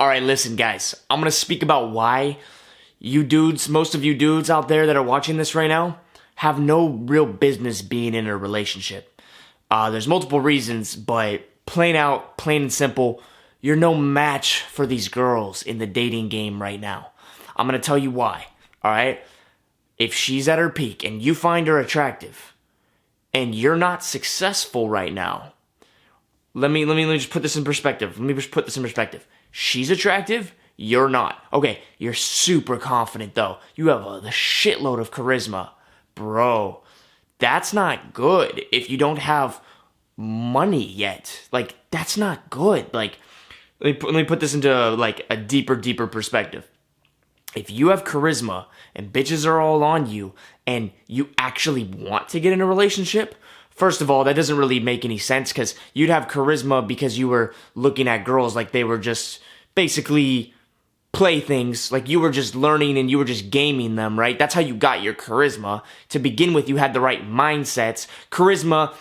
Alright, listen guys, I'm gonna speak about why you dudes, most of you dudes out there that are watching this right now, have no real business being in a relationship. There's multiple reasons, but plain and simple, you're no match for these girls in the dating game right now. I'm gonna tell you why, alright? If she's at her peak and you find her attractive, and you're not successful right now, let me just put this in perspective. She's attractive, you're not. Okay, you're super confident though. You have the shitload of charisma. Bro, that's not good if you don't have money yet. Like, that's not good. Like, let me put this into like a deeper perspective. If you have charisma and bitches are all on you and you actually want to get in a relationship, first of all, that doesn't really make any sense because you'd have charisma because you were looking at girls like they were just basically playthings, like you were just learning and you were just gaming them, right? That's how you got your charisma. To begin with, you had the right mindsets. Charisma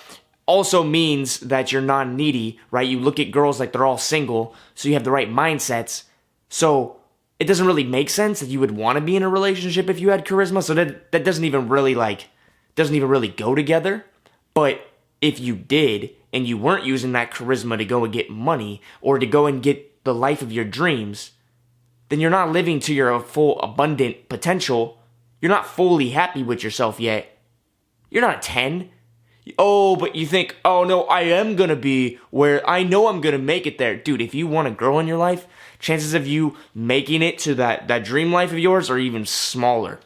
also means that you're non-needy, right? You look at girls like they're all single, so you have the right mindsets. So it doesn't really make sense that you would want to be in a relationship if you had charisma. So that doesn't even really go together. But if you did and you weren't using that charisma to go and get money or to go and get the life of your dreams, then you're not living to your full abundant potential. You're not fully happy with yourself yet. You're not a 10. Oh, but you think, oh no, I am gonna be where I know I'm gonna make it there. Dude, if you want to grow in your life, chances of you making it to that dream life of yours are even smaller.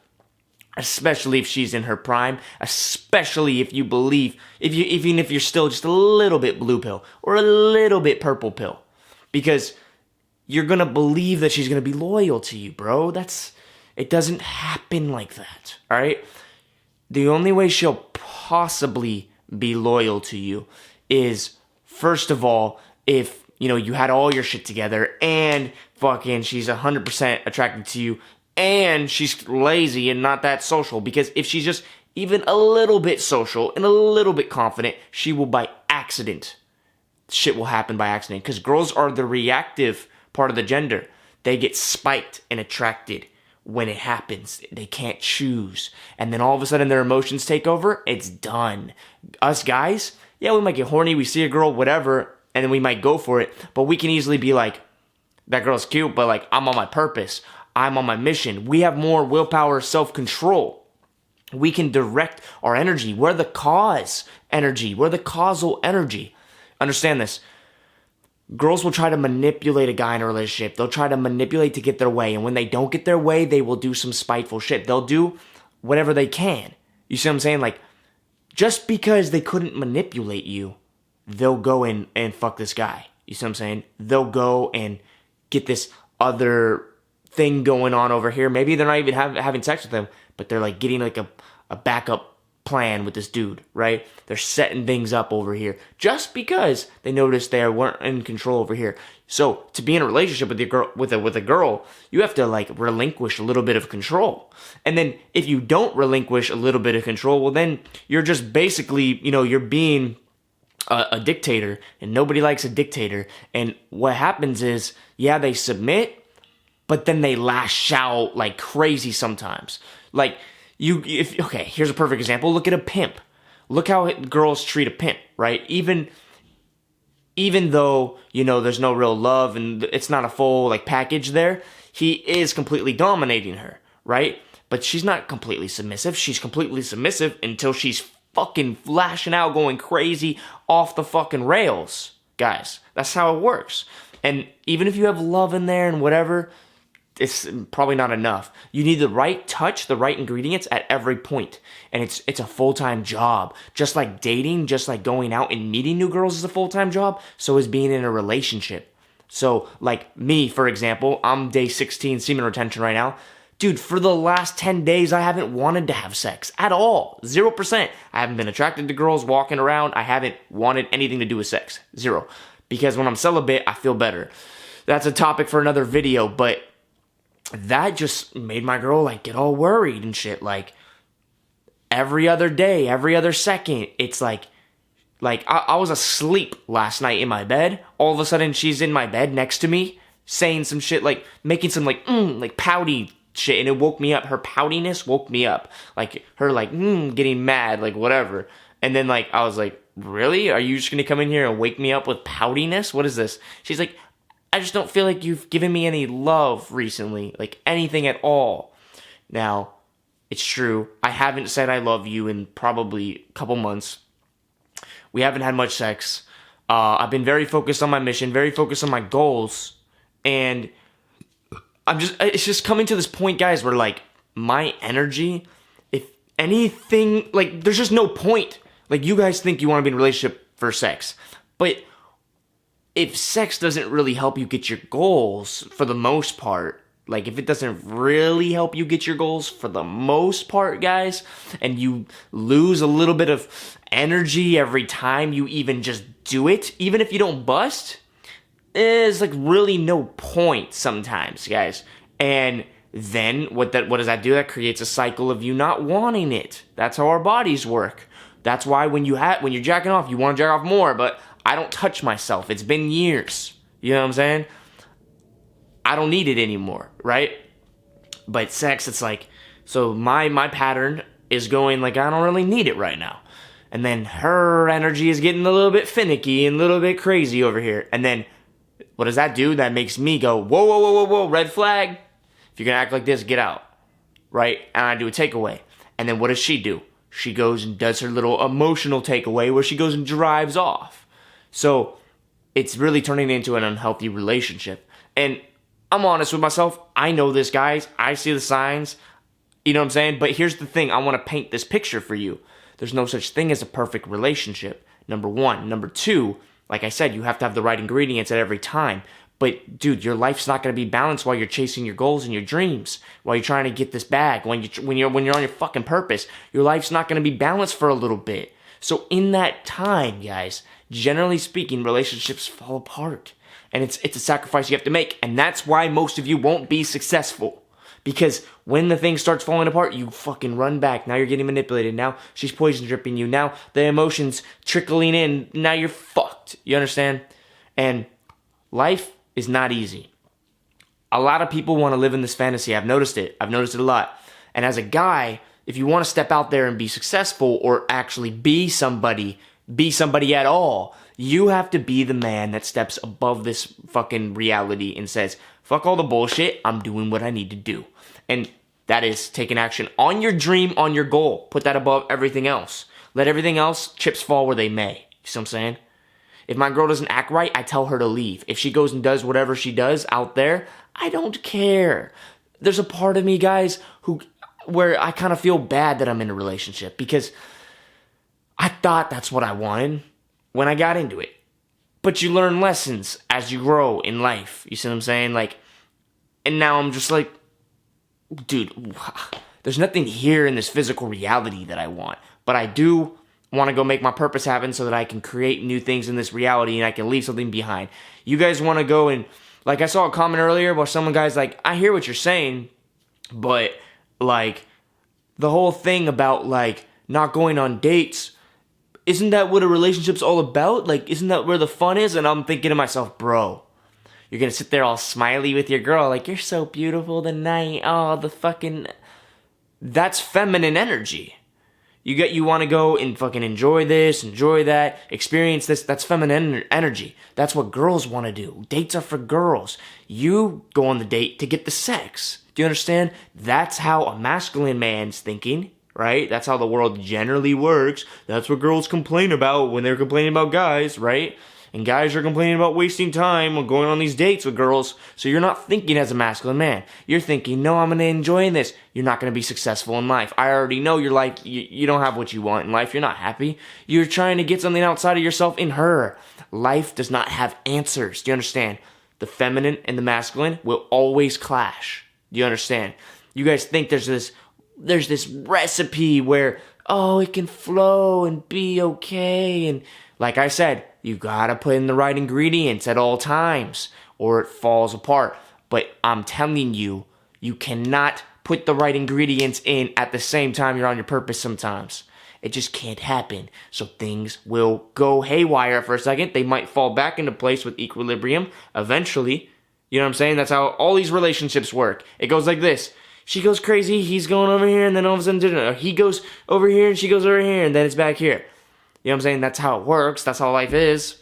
Especially if she's in her prime, especially if you believe, even if you're still just a little bit blue pill or a little bit purple pill. Because you're gonna believe that she's gonna be loyal to you, bro. It doesn't happen like that, alright? The only way she'll possibly be loyal to you is, first of all, if, you had all your shit together and fucking she's 100% attracted to you and she's lazy and not that social. Because if she's just even a little bit social and a little bit confident, she will by accident. Shit will happen by accident. Because girls are the reactive part of the gender. They get spiked and attracted when it happens. They can't choose. And then all of a sudden their emotions take over. It's done. Us guys, yeah, we might get horny. We see a girl, whatever, and then we might go for it. But we can easily be like, that girl's cute, but like, I'm on my purpose. I'm on my mission. We have more willpower, self-control. We can direct our energy. We're the cause energy. We're the causal energy. Understand this. Girls will try to manipulate a guy in a relationship. They'll try to manipulate to get their way. And when they don't get their way, they will do some spiteful shit. They'll do whatever they can. You see what I'm saying? Like, just because they couldn't manipulate you, they'll go and fuck this guy. You see what I'm saying? They'll go and get this other thing going on over here. Maybe they're not even having sex with him, but they're like getting like a backup plan with this dude, right? They're setting things up over here just because they noticed they weren't in control over here. So to be in a relationship with a girl, you have to like relinquish a little bit of control. And then if you don't relinquish a little bit of control, well then you're just basically, you're being a dictator, and nobody likes a dictator. And what happens is, yeah, they submit, but then they lash out like crazy sometimes. Like, here's a perfect example. Look at a pimp. Look how girls treat a pimp, right? Even though, there's no real love and it's not a full like package there, he is completely dominating her, right? But she's not completely submissive. She's completely submissive until she's fucking flashing out, going crazy off the fucking rails. Guys, that's how it works. And even if you have love in there and whatever, it's probably not enough. You need the right touch, the right ingredients at every point. And it's a full-time job. Just like dating, just like going out and meeting new girls is a full-time job, so is being in a relationship. So, like me, for example, I'm day 16 semen retention right now. Dude, for the last 10 days, I haven't wanted to have sex at all. 0%. I haven't been attracted to girls walking around. I haven't wanted anything to do with sex. 0. Because when I'm celibate, I feel better. That's a topic for another video, but that just made my girl like get all worried and shit. Like every other day, every other second, it's like I was asleep last night in my bed. All of a sudden she's in my bed next to me, saying some shit, like making some like pouty shit, and it woke me up. Her poutiness woke me up. Like her like getting mad, like whatever. And then like I was like, really? Are you just gonna come in here and wake me up with poutiness? What is this? She's like, I just don't feel like you've given me any love recently, like anything at all. Now, it's true. I haven't said I love you in probably a couple months. We haven't had much sex. I've been very focused on my mission, very focused on my goals, and it's just coming to this point, guys, where like my energy, if anything, like there's just no point. Like you guys think you want to be in a relationship for sex, but if sex doesn't really help you get your goals for the most part, like if it doesn't really help you get your goals for the most part, guys, and you lose a little bit of energy every time you even just do it, even if you don't bust, there's like really no point sometimes, guys. And then what does that do? That creates a cycle of you not wanting it. That's how our bodies work. That's why when you're jacking off, you want to jack off more, but I don't touch myself. It's been years. You know what I'm saying? I don't need it anymore, right? But sex, it's like, so my pattern is going like, I don't really need it right now. And then her energy is getting a little bit finicky and a little bit crazy over here. And then what does that do? That makes me go, whoa, whoa, whoa, whoa, whoa, red flag. If you're going to act like this, get out, right? And I do a takeaway. And then what does she do? She goes and does her little emotional takeaway where she goes and drives off. So it's really turning into an unhealthy relationship. And I'm honest with myself. I know this, guys. I see the signs. You know what I'm saying? But here's the thing. I want to paint this picture for you. There's no such thing as a perfect relationship. Number one. Number two, like I said, you have to have the right ingredients at every time. But, dude, your life's not going to be balanced while you're chasing your goals and your dreams, while you're trying to get this bag, when you're on your fucking purpose. Your life's not going to be balanced for a little bit. So in that time, guys, generally speaking, relationships fall apart. And it's a sacrifice you have to make. And that's why most of you won't be successful. Because when the thing starts falling apart, you fucking run back. Now you're getting manipulated. Now she's poison dripping you. Now the emotions trickling in. Now you're fucked. You understand? And life is not easy. A lot of people want to live in this fantasy. I've noticed it. I've noticed it a lot. And as a guy, if you want to step out there and be successful or actually be somebody at all, you have to be the man that steps above this fucking reality and says, fuck all the bullshit, I'm doing what I need to do. And that is taking action on your dream, on your goal. Put that above everything else. Let everything else, chips fall where they may. You see what I'm saying? If my girl doesn't act right, I tell her to leave. If she goes and does whatever she does out there, I don't care. There's a part of me, guys, where I kind of feel bad that I'm in a relationship because I thought that's what I wanted when I got into it. But you learn lessons as you grow in life. You see what I'm saying? Like, and now I'm just like, dude, there's nothing here in this physical reality that I want. But I do want to go make my purpose happen so that I can create new things in this reality and I can leave something behind. You guys want to go and, like I saw a comment earlier where some guy's like, I hear what you're saying, but like the whole thing about like not going on dates, isn't that what a relationship's all about? Like, isn't that where the fun is? And I'm thinking to myself, bro, you're going to sit there all smiley with your girl like, you're so beautiful tonight. Oh, that's feminine energy. You want to go and fucking enjoy this, enjoy that, experience this. That's feminine energy. That's what girls want to do. Dates are for girls. You go on the date to get the sex. Do you understand? That's how a masculine man's thinking, right? That's how the world generally works. That's what girls complain about when they're complaining about guys, right? And guys are complaining about wasting time on going on these dates with girls. So you're not thinking as a masculine man. You're thinking, no, I'm going to enjoy this. You're not going to be successful in life. I already know your life. You don't have what you want in life. You're not happy. You're trying to get something outside of yourself in her. Life does not have answers. Do you understand? The feminine and the masculine will always clash. Do you understand? You guys think there's this recipe where, oh, it can flow and be okay. And like I said, you gotta put in the right ingredients at all times or it falls apart. But I'm telling you, you cannot put the right ingredients in at the same time you're on your purpose sometimes. It just can't happen. So things will go haywire for a second. They might fall back into place with equilibrium eventually. You know what I'm saying? That's how all these relationships work. It goes like this. She goes crazy, he's going over here, and then all of a sudden, he goes over here, and she goes over here, and then it's back here. You know what I'm saying? That's how it works. That's how life is.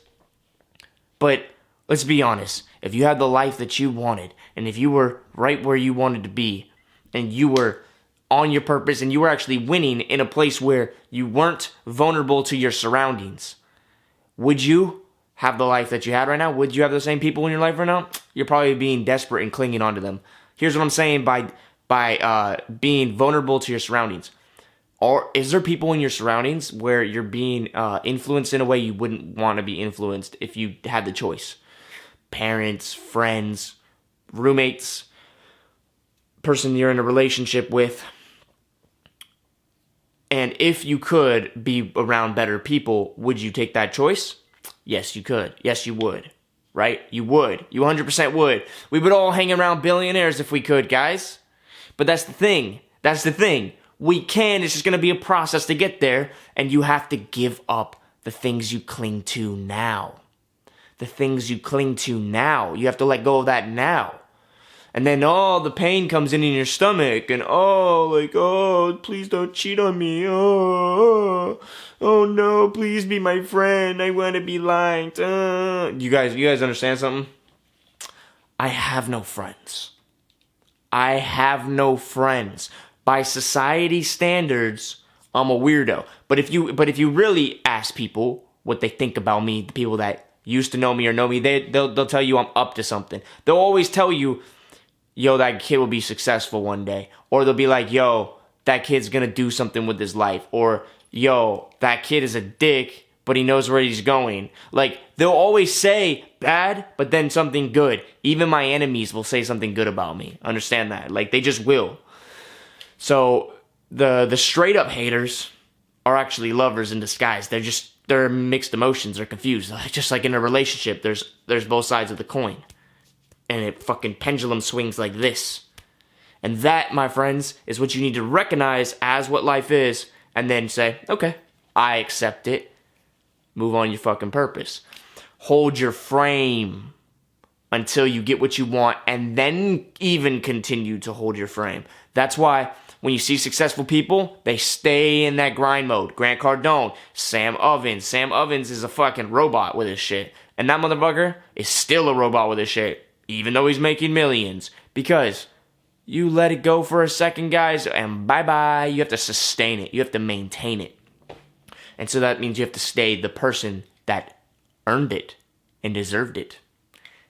But let's be honest. If you had the life that you wanted, and if you were right where you wanted to be, and you were on your purpose, and you were actually winning in a place where you weren't vulnerable to your surroundings, would you have the life that you had right now? Would you have the same people in your life right now? You're probably being desperate and clinging onto them. Here's what I'm saying by being vulnerable to your surroundings. Or is there people in your surroundings where you're being influenced in a way you wouldn't want to be influenced if you had the choice? Parents, friends, roommates, person you're in a relationship with. And if you could be around better people, would you take that choice? Yes, you could. Yes, you would. Right? You would. You 100% would. We would all hang around billionaires if we could, guys. But that's the thing. That's the thing. We can. It's just going to be a process to get there. And you have to give up the things you cling to now. The things you cling to now. You have to let go of that now. And then, the pain comes in your stomach. And, please don't cheat on me. Oh no, please be my friend. I want to be liked. You guys understand something? I have no friends. I have no friends. By society standards, I'm a weirdo. But if you really ask people what they think about me, the people that used to know me or know me, they'll tell you I'm up to something. They'll always tell you, yo, that kid will be successful one day. Or they'll be like, yo, that kid's gonna do something with his life. Or, yo, that kid is a dick, but he knows where he's going. Like, they'll always say bad, but then something good. Even my enemies will say something good about me. Understand that? Like, they just will. So, the straight up haters are actually lovers in disguise. They're mixed emotions. They're confused. Just like in a relationship, there's both sides of the coin. And it fucking pendulum swings like this. And that, my friends, is what you need to recognize as what life is. And then say, okay, I accept it. Move on your fucking purpose. Hold your frame until you get what you want. And then even continue to hold your frame. That's why when you see successful people, they stay in that grind mode. Grant Cardone, Sam Ovens. Sam Ovens is a fucking robot with his shit. And that motherfucker is still a robot with his shit. Even though he's making millions. Because you let it go for a second, guys, and bye-bye. You have to sustain it. You have to maintain it. And so that means you have to stay the person that earned it and deserved it.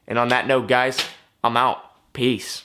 And on that note, guys, I'm out. Peace.